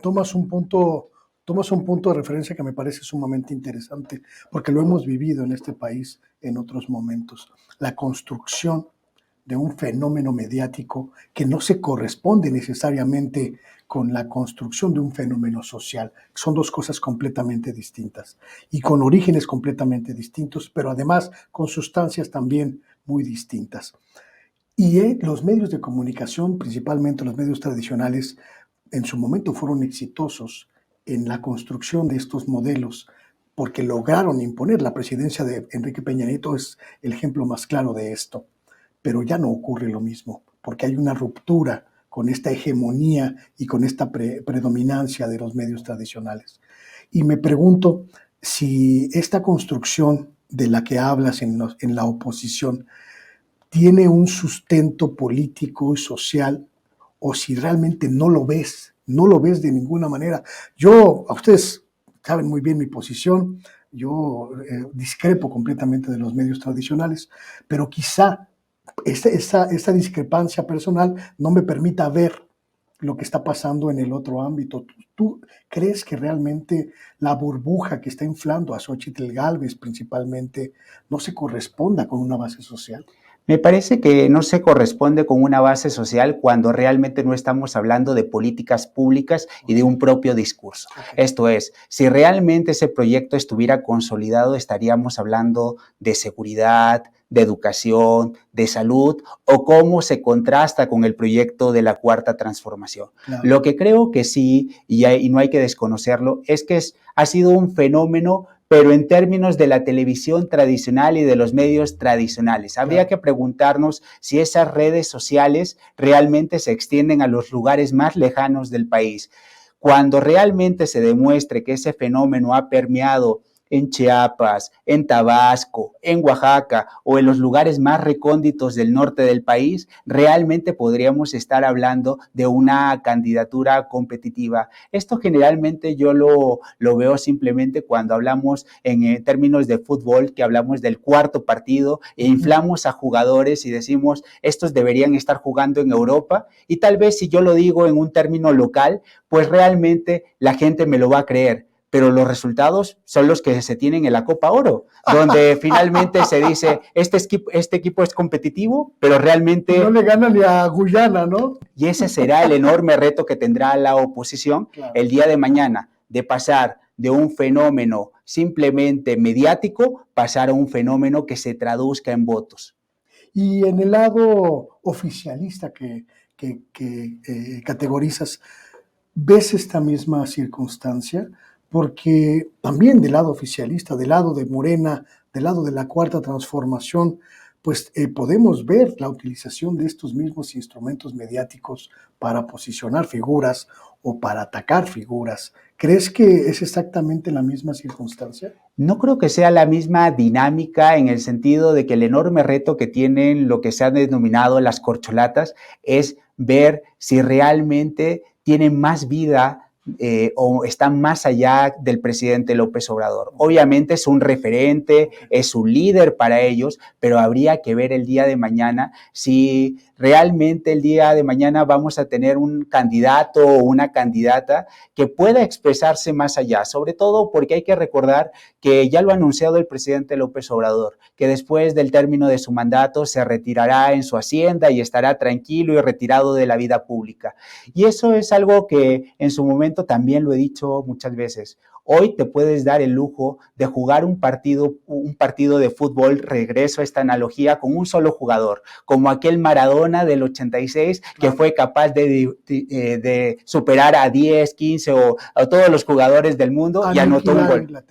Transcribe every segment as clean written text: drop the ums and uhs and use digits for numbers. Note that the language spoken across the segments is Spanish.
tomas un punto de referencia que me parece sumamente interesante, porque lo hemos vivido en este país en otros momentos. La construcción de un fenómeno mediático que no se corresponde necesariamente con la construcción de un fenómeno social. Son dos cosas completamente distintas y con orígenes completamente distintos, pero además con sustancias también muy distintas. Y los medios de comunicación, principalmente los medios tradicionales, en su momento fueron exitosos en la construcción de estos modelos porque lograron imponer. La presidencia de Enrique Peña Nieto es el ejemplo más claro de esto, pero ya no ocurre lo mismo, porque hay una ruptura con esta hegemonía y con esta predominancia de los medios tradicionales. Y me pregunto si esta construcción de la que hablas en la oposición tiene un sustento político y social, o si realmente no lo ves de ninguna manera. A ustedes saben muy bien mi posición, yo discrepo completamente de los medios tradicionales, pero quizá esa discrepancia personal no me permita ver lo que está pasando en el otro ámbito. ¿Tú crees que realmente la burbuja que está inflando a Xóchitl Gálvez principalmente no se corresponda con una base social? Me parece que no se corresponde con una base social cuando realmente no estamos hablando de políticas públicas y de un propio discurso. Esto es, si realmente ese proyecto estuviera consolidado, estaríamos hablando de seguridad, de educación, de salud, o cómo se contrasta con el proyecto de la Cuarta Transformación. Claro. Lo que creo que sí, y no hay que desconocerlo, es que ha sido un fenómeno, pero en términos de la televisión tradicional y de los medios tradicionales. Habría que preguntarnos si esas redes sociales realmente se extienden a los lugares más lejanos del país. Cuando realmente se demuestre que ese fenómeno ha permeado en Chiapas, en Tabasco, en Oaxaca o en los lugares más recónditos del norte del país, realmente podríamos estar hablando de una candidatura competitiva. Esto generalmente yo lo veo simplemente cuando hablamos en términos de fútbol, que hablamos del cuarto partido e inflamos a jugadores y decimos, estos deberían estar jugando en Europa, y tal vez si yo lo digo en un término local, pues realmente la gente me lo va a creer. Pero los resultados son los que se tienen en la Copa Oro, donde finalmente se dice, este equipo es competitivo, pero realmente... No le gana ni a Guyana, ¿no? Y ese será el enorme reto que tendrá la oposición el día de mañana, de pasar de un fenómeno simplemente mediático, pasar a un fenómeno que se traduzca en votos. Y en el lado oficialista que categorizas, ¿ves esta misma circunstancia? Porque también del lado oficialista, del lado de Morena, del lado de la Cuarta Transformación, pues podemos ver la utilización de estos mismos instrumentos mediáticos para posicionar figuras o para atacar figuras. ¿Crees que es exactamente la misma circunstancia? No creo que sea la misma dinámica en el sentido de que el enorme reto que tienen lo que se han denominado las corcholatas es ver si realmente tienen más vida o están más allá del presidente López Obrador. Obviamente es un referente, es un líder para ellos, pero habría que ver el día de mañana si realmente el día de mañana vamos a tener un candidato o una candidata que pueda expresarse más allá, sobre todo porque hay que recordar que ya lo ha anunciado el presidente López Obrador, que después del término de su mandato se retirará en su hacienda y estará tranquilo y retirado de la vida pública. Y eso es algo que en su momento también lo he dicho muchas veces. Hoy te puedes dar el lujo de jugar un partido de fútbol, regreso a esta analogía, con un solo jugador, como aquel Maradona del 86 que fue capaz de superar a 10, 15 o a todos los jugadores del mundo y anotó un gol.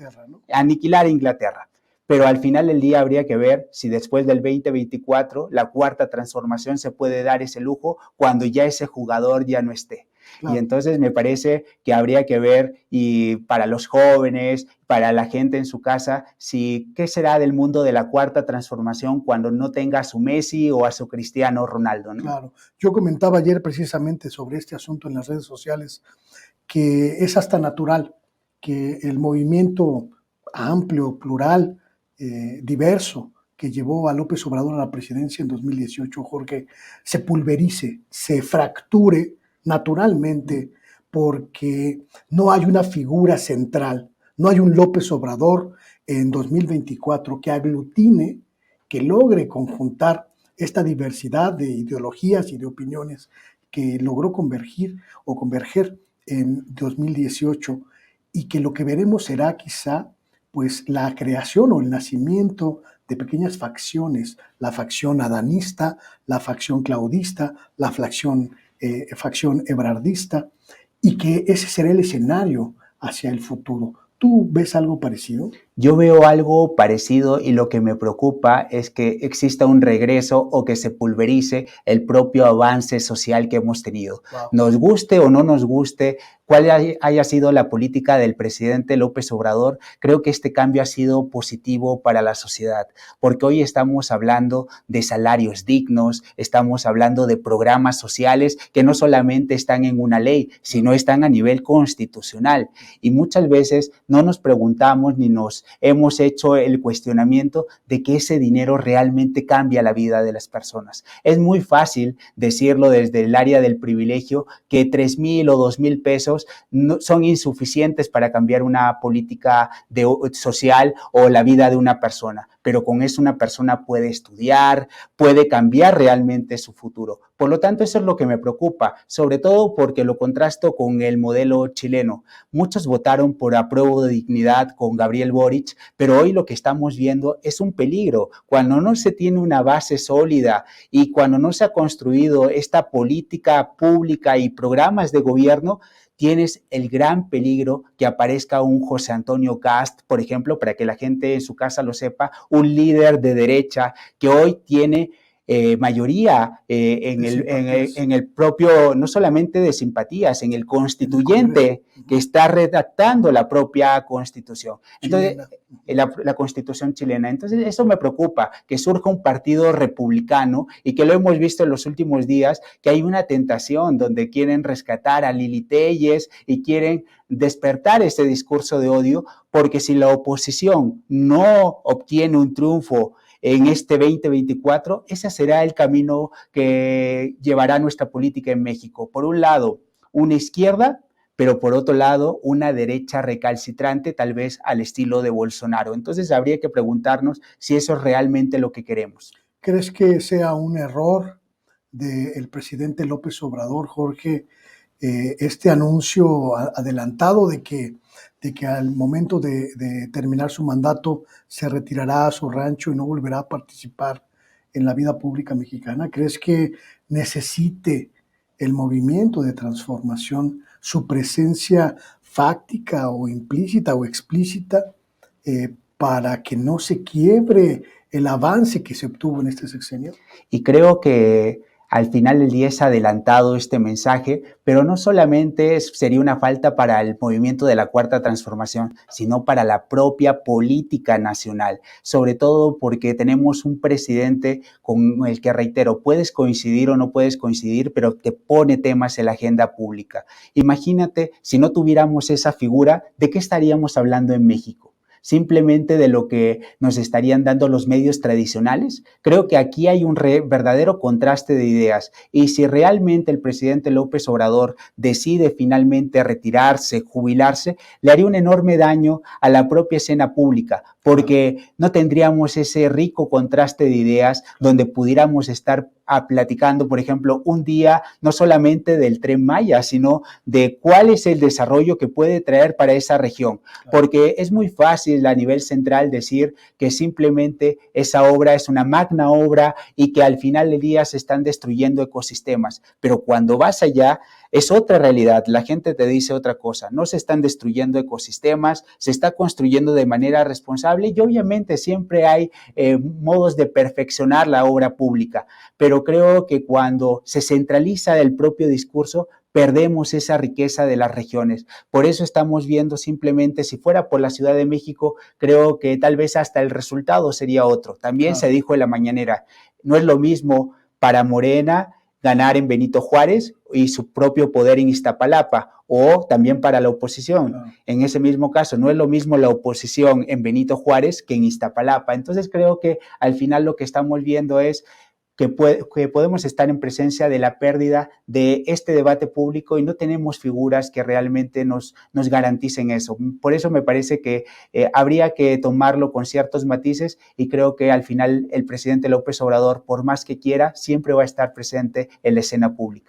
Aniquilar a Inglaterra. Pero al final del día habría que ver si después del 2024 la Cuarta Transformación se puede dar ese lujo cuando ya ese jugador ya no esté. Claro. Y entonces me parece que habría que ver, y para los jóvenes, para la gente en su casa, si qué será del mundo de la Cuarta Transformación cuando no tenga a su Messi o a su Cristiano Ronaldo, ¿no? Claro. Yo comentaba ayer precisamente sobre este asunto en las redes sociales, que es hasta natural que el movimiento amplio, plural, diverso, que llevó a López Obrador a la presidencia en 2018, Jorge, se pulverice, se fracture naturalmente porque no hay una figura central, no hay un López Obrador en 2024 que aglutine, que logre conjuntar esta diversidad de ideologías y de opiniones que logró converger en 2018, y que lo que veremos será quizá pues la creación o el nacimiento de pequeñas facciones, la facción adanista, la facción claudista, la facción ebrardista, y que ese será el escenario hacia el futuro. ¿Tú ves algo parecido? Yo veo algo parecido y lo que me preocupa es que exista un regreso o que se pulverice el propio avance social que hemos tenido. Wow. Nos guste o no nos guste, cuál haya sido la política del presidente López Obrador, creo que este cambio ha sido positivo para la sociedad, porque hoy estamos hablando de salarios dignos, estamos hablando de programas sociales que no solamente están en una ley, sino están a nivel constitucional. Y muchas veces no nos preguntamos ni nos hemos hecho el cuestionamiento de que ese dinero realmente cambia la vida de las personas. Es muy fácil decirlo desde el área del privilegio que 3,000 o 2,000 pesos no, son insuficientes para cambiar una política social o la vida de una persona, pero con eso una persona puede estudiar, puede cambiar realmente su futuro. Por lo tanto, eso es lo que me preocupa, sobre todo porque lo contrasto con el modelo chileno. Muchos votaron por apruebo de dignidad con Gabriel Boric, pero hoy lo que estamos viendo es un peligro. Cuando no se tiene una base sólida y cuando no se ha construido esta política pública y programas de gobierno, tienes el gran peligro que aparezca un José Antonio Kast, por ejemplo, para que la gente en su casa lo sepa, un líder de derecha que hoy tiene mayoría en el propio, no solamente de simpatías, en el constituyente que está redactando la propia constitución. Entonces, la constitución chilena. Entonces, eso me preocupa, que surja un partido republicano y que lo hemos visto en los últimos días, que hay una tentación donde quieren rescatar a Lili Téllez y quieren despertar ese discurso de odio, porque si la oposición no obtiene un triunfo en este 2024, ese será el camino que llevará nuestra política en México. Por un lado, una izquierda, pero por otro lado, una derecha recalcitrante, tal vez al estilo de Bolsonaro. Entonces, habría que preguntarnos si eso es realmente lo que queremos. ¿Crees que sea un error del presidente López Obrador, Jorge, este anuncio adelantado de que al momento de terminar su mandato se retirará a su rancho y no volverá a participar en la vida pública mexicana? ¿Crees que necesite el movimiento de transformación su presencia fáctica o implícita o explícita para que no se quiebre el avance que se obtuvo en este sexenio? Y creo que al final del día es adelantado este mensaje, pero no solamente sería una falta para el movimiento de la Cuarta Transformación, sino para la propia política nacional, sobre todo porque tenemos un presidente con el que, reitero, puedes coincidir o no puedes coincidir, pero te pone temas en la agenda pública. Imagínate, si no tuviéramos esa figura, ¿de qué estaríamos hablando en México? Simplemente de lo que nos estarían dando los medios tradicionales. Creo que aquí hay un verdadero contraste de ideas, y si realmente el presidente López Obrador decide finalmente retirarse, jubilarse, le haría un enorme daño a la propia escena pública, porque no tendríamos ese rico contraste de ideas donde pudiéramos estar platicando, por ejemplo, un día no solamente del Tren Maya, sino de cuál es el desarrollo que puede traer para esa región, porque es muy fácil a nivel central decir que simplemente esa obra es una magna obra y que al final del día se están destruyendo ecosistemas, pero cuando vas allá es otra realidad, la gente te dice otra cosa, no se están destruyendo ecosistemas, se está construyendo de manera responsable y obviamente siempre hay modos de perfeccionar la obra pública, pero creo que cuando se centraliza el propio discurso, perdemos esa riqueza de las regiones. Por eso estamos viendo simplemente, si fuera por la Ciudad de México, creo que tal vez hasta el resultado sería otro. También se dijo en la mañanera, no es lo mismo para Morena ganar en Benito Juárez y su propio poder en Iztapalapa, o también para la oposición. En ese mismo caso, no es lo mismo la oposición en Benito Juárez que en Iztapalapa. Entonces creo que al final lo que estamos viendo es que podemos estar en presencia de la pérdida de este debate público y no tenemos figuras que realmente nos garanticen eso. Por eso me parece que habría que tomarlo con ciertos matices y creo que al final el presidente López Obrador, por más que quiera, siempre va a estar presente en la escena pública.